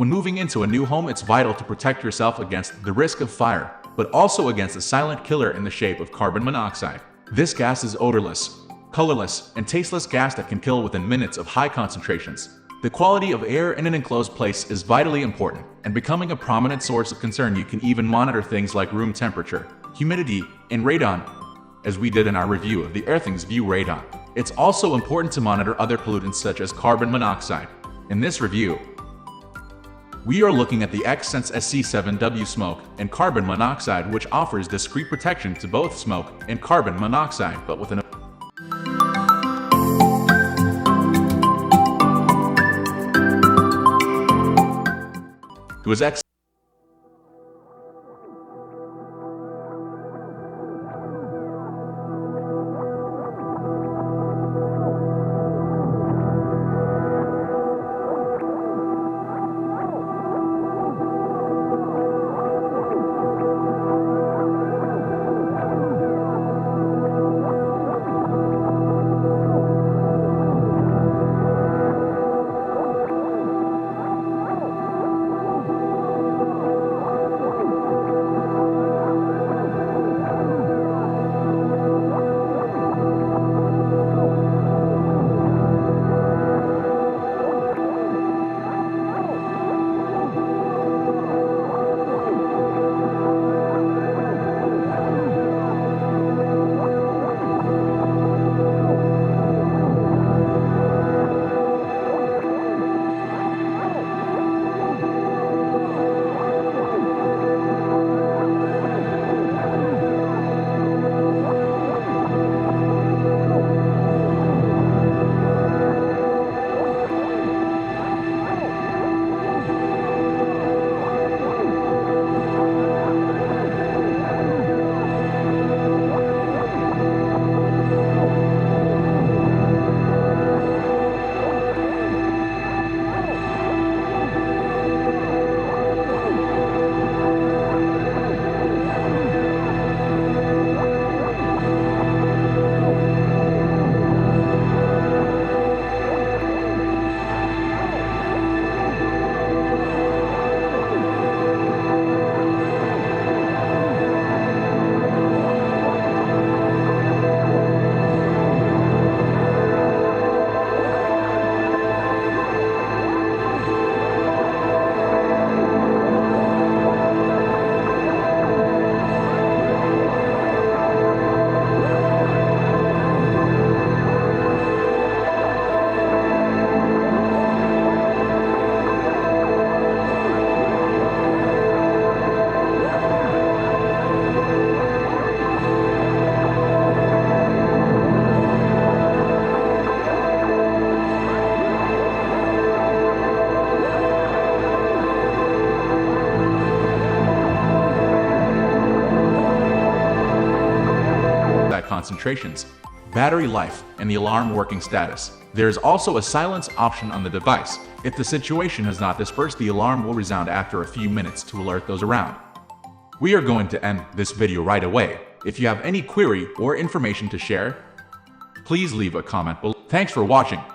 When moving into a new home, it's vital to protect yourself against the risk of fire, but also against a silent killer in the shape of carbon monoxide. This gas is odorless, colorless, and tasteless gas that can kill within minutes of high concentrations. The quality of air in an enclosed place is vitally important, and becoming a prominent source of concern. You can even monitor things like room temperature, humidity, and radon, as we did in our review of the Earthing's View radon. It's also important to monitor other pollutants such as carbon monoxide. In this review, we are looking at the X-Sense SC07-W smoke and carbon monoxide, which offers discrete protection to both smoke and carbon monoxide, but with an It was X. Concentrations, battery life, and the alarm working status. There is also a silence option on the device. If the situation has not dispersed, the alarm will resound after a few minutes to alert those around. We are going to end this video right away. If you have any query or information to share, please leave a comment below. Thanks for watching.